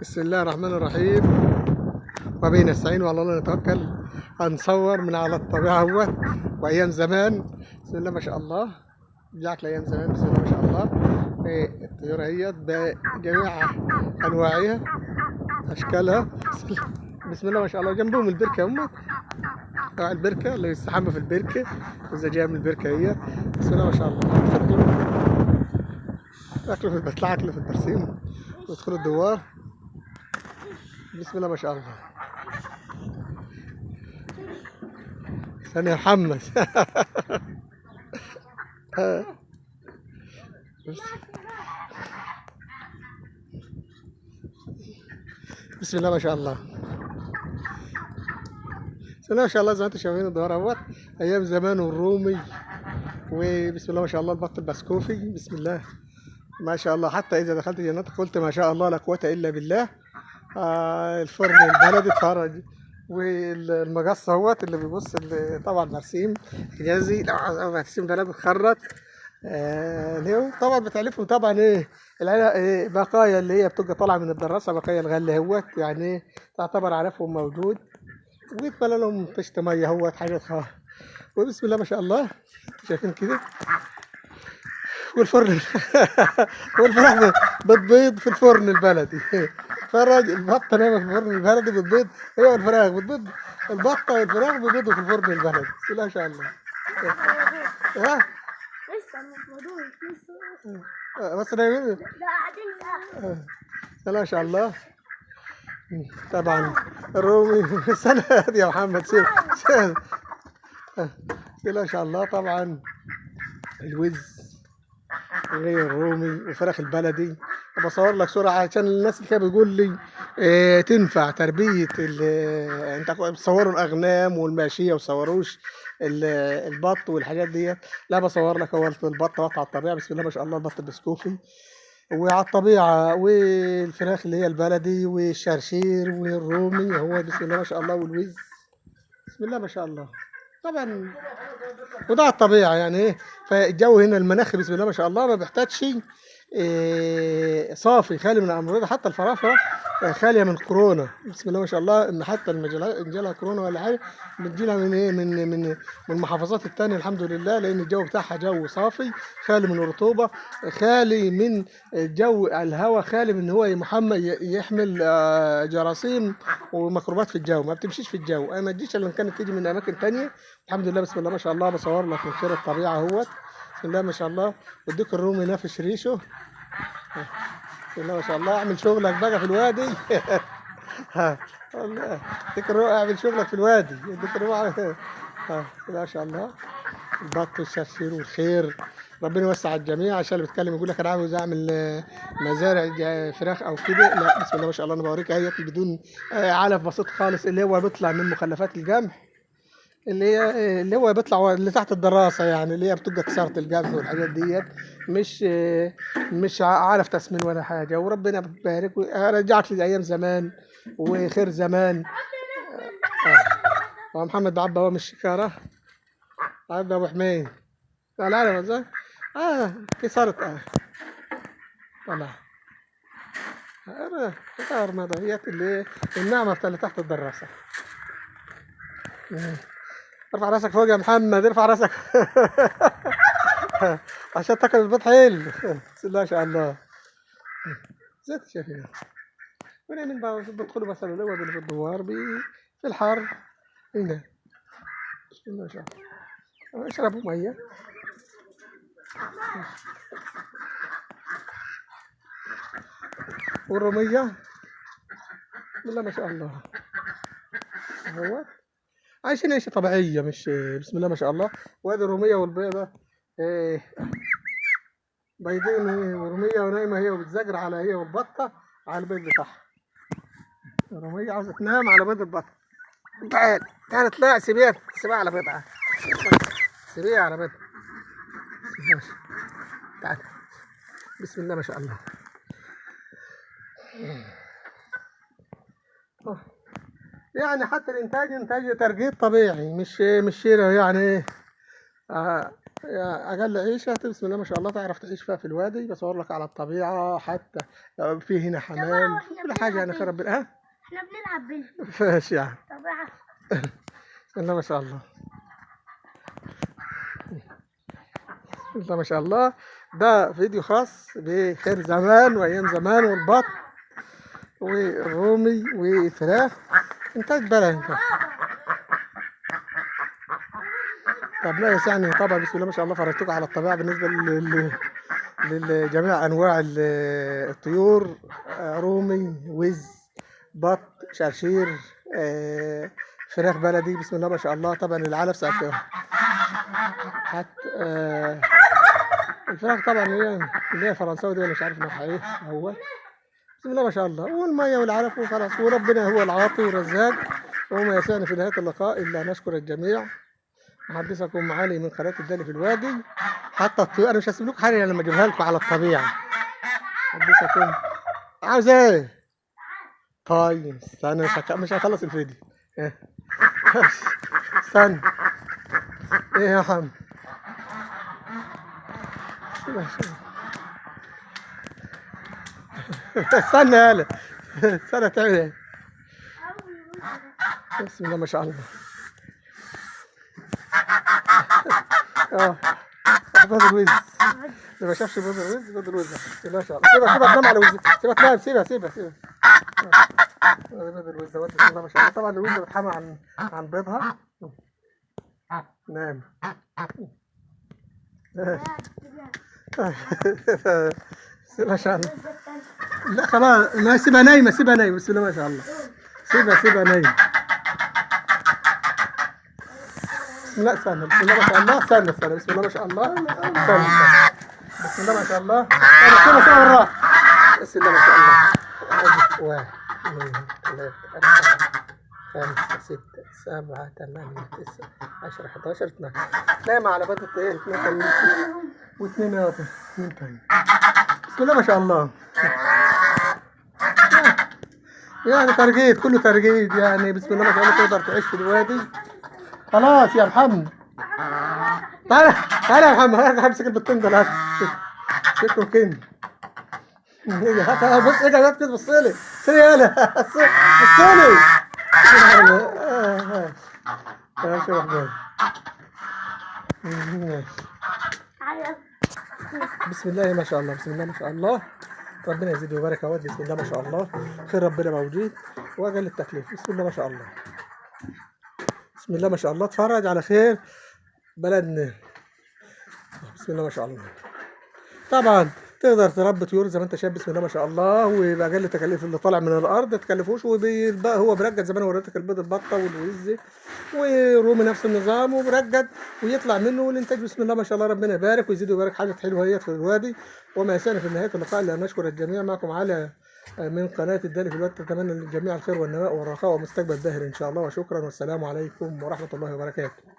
بسم الله الرحمن الرحيم. وبه نستعين وعلى الله نتوكل. هنصور من على الطبيعة اهوت وايام زمان. بسم الله ما شاء الله. رجعت لايام زمان. بسم الله ما شاء الله. الطيورة اهيت بجميع انواعها اشكالها. بسم الله ما شاء الله. جنبهم البركة هم البركة اللي يستحمى في البركة واذا جاء من البركة هي. بسم الله ما شاء الله. بطلع اكل في البرسيم ويدخلوا الدوار. بسم الله ما شاء الله. ثاني يا محمد. بسم الله ما شاء الله. بسم الله ما شاء الله. زي ما انتم شايفين الدوار اهوت ايام زمان والرومي. وبسم الله ما شاء الله البط البسكوفي. بسم الله ما شاء الله. حتى اذا دخلت جناتك قلت ما شاء الله لا قوه الا بالله. الفرن البلدي اتفرج. والمقص اهوت اللي بيبص اللي طبعا مرسيم حجازي. مرسيم بلد اتخرط. طبعا بتعرفهم طبعا بقايا اللي هي بتبقى طالعه من الدراسه. بقايا الغله اهوت يعني تعتبر عارفهم موجود. ويتملى لهم طشت ميه اهوت حاجات وبسم الله ما شاء الله. شايفين كده. والفرن والفراخ بتبيض في الفرن البلدي. فرج البطه نايمه في الفرن البلدي بتبيض هي والفراخ بتبيض. البطه والفراخ بيبيضوا في الفرن البلدي. بسم الله ما شاء الله. ها بس نايمين. لا قاعدين. بسم الله ما شاء الله. طبعا الرومي. سنة يا محمد سيب. بسم الله ما شاء الله. طبعا الوز غير الرومي وفراخ البلدي. بصور لك صورة عشان الناس اللي كانت بتقول لي تنفع تربية انت بتصوروا الاغنام والماشية وصوروش البط والحاجات ديت. لا بصور لك هو البط على الطبيعة. بسم الله ما شاء الله. البط البسكوفي وعلى الطبيعة والفراخ اللي هي البلدي والشرشير والرومي هو بسم الله ما شاء الله. والوز بسم الله ما شاء الله. طبعا وده على الطبيعة يعني فالجو هنا المناخ بسم الله ما شاء الله ما بيحتاجش صافي خالي من الأمراض. حتى الفرافرة خالية من كورونا. بسم الله ما شاء الله. ان حتى ان جالها كورونا ولا حاجة بتجيلها من من المحافظات التانية الحمد لله. لان الجو بتاعها جو صافي خالي من الرطوبة خالي من الجو الهواء خالي من هو يحمل جراثيم وميكروبات في الجو. ما بتمشيش في الجو. ما تجيش الا كانت تيجي من اماكن تانية. الحمد لله بسم الله ما شاء الله. بصور لك من خير الطبيعة اهوت. بسم الله ما شاء الله. وديك الرومي نافش ريشه. بسم الله ما شاء الله. اعمل شغلك بقى في الوادي. والله ديك الرومي اعمل شغلك في الوادي. ديك الرومي بسم الله ما شاء الله. البط والشرشير والخير ربنا يوسع الجميع. عشان اللي بيتكلم يقول لك انا عاوز اعمل مزارع فراخ او كده. لا بسم الله ما شاء الله. انا بوريك اهيت بدون علف بسيط خالص اللي هو بيطلع من مخلفات القمح اللي هو بيطلع اللي تحت الدراسة يعني اللي هي بتبقى كسرة القمح والحاجات ديت. مش عارف تسمين ولا حاجة. وربنا بيبارك رجعت لي أيام زمان وخير زمان. محمد عبد هو مش شكارة عبد أبو حميد. لا لا ازاي كسرت طلع رمضانيات اللي النعمة اللي تحت الدراسة. ارفع راسك فوق يا محمد. ارفع راسك عشان تاكل البيض حلو. بسم الله ما شاء الله. زي ما شايفين من بقى بيدخلوا مثلا اللي هو في الدوار في الحر هنا. بسم الله ما شاء الله. اشربوا ميه. والروميه بسم الله ما شاء الله. هو عايشين عيشة طبيعية مش بسم الله ما شاء الله. وادي الرومية والبيضة بيضين ورومية ونايمة هي وبتزجر على هي والبطة على البيض بتاعها. الرومية عاوزة تنام على بيض البطة. تعال اطلع سيبيها على بيضها. سيبيها على بيضها. تعال بسم الله ما شاء الله. يعني حتى الانتاج انتاج ترقيد طبيعي مش شيرة يعني اقل عيشه بسم الله ما شاء الله تعرف تعيش فيها في الوادي. بصور لك على الطبيعه حتى في هنا حمام، كل حاجه يعني خير ربنا. ها احنا بنلعب بينهم. ماشي يعني. طب بسم الله ما شاء الله. بسم الله ما شاء الله. ده فيديو خاص بخير زمان وايام زمان والبط والرومي والفراخ، انتاج بلد. طب لا يعني طبعا بسم الله ما شاء الله فرجتكم على الطبيعه بالنسبه لجميع انواع الطيور، رومي، وز، بط، شرشير، فراخ بلدي بسم الله ما شاء الله. طبعا العلف سقفها حتى الفراخ طبعا اللي هي فرنساوي دي ولا مش عارف نوعها ايه هو. بسم الله ما شاء الله. والميه والعلف وخلاص، وربنا هو العاطي والرزاق، وما يسعني في نهايه اللقاء الا نشكر الجميع. محدثكم علي من قناه الدالي في الوادي. حتى الطيور انا مش هسيب لكم حاجه لما اجيبها لكم على الطبيعه. محدثكم عاوز ايه؟ طيب استنى مش هخلص الفيديو. استنى. ايه يا حمد؟ استنى يالا، استنى تعمل ايه؟ بسم الله ما شاء الله. بيض الوز اللي ما شافش بيض الوز، بيض الوز بسم الله ما شاء الله. سيبها تنام على الوز، سيبها تنام، سيبها بيض الوز دوت بسم الله ما شاء الله. طبعا الوز بتحمى عن بيضها. نام. بسم الله ما شاء الله. لا خلاص ما سيبها نايمة، سيبها نايمة بسم الله ما شاء الله. سيبها نايمة. لا استنى بسم الله ما شاء الله. استنى بسم الله ما شاء الله. استنى بسم الله ما شاء الله. سيبها بالراحة. بسم الله ما شاء الله. 1 2 3 4 5 6 7 8 9 10 11 12. نايمة على بيضة ايه؟ 2 واثنين تاني. بسم الله ما شاء الله. يعني ترقيد، كله ترقيد يعني بسم الله ما شاء الله. تقدر تعيش في الوادي. خلاص يا محمد. تعالى يا محمد، انا همسك البطين دول. شكله كده. بص ايه جايبك تبص لي. سيبي يالا. بص لي. ماشي يا محمد. بسم الله ما شاء الله. بسم الله ما شاء الله. ربنا يزيد ويبارك اهوت. بسم الله ما شاء الله. خير ربنا موجود واجل التكليف. بسم الله ما شاء الله. بسم الله ما شاء الله. اتفرج على خير بلدنا. بسم الله ما شاء الله. طبعا تقدر تربي طيور زي ما انت شايف بسم الله ما شاء الله، وباقل التكاليف اللي طالع من الارض ما تكلفوش، وبقى هو برجد زي ما انا وريتك البيض البطه والوز ورومي نفس النظام وبرجد ويطلع منه والانتاج بسم الله ما شاء الله. ربنا يبارك ويزيد ويبارك. حاجه حلوه هي في الوادي. وما يسعني في نهايه اللقاء الا ان نشكر الجميع. معكم على من قناه الدالي في الوادي. تتمنى للجميع الخير والنماء والرخاء ومستقبل باهر ان شاء الله. وشكرا والسلام عليكم ورحمه الله وبركاته.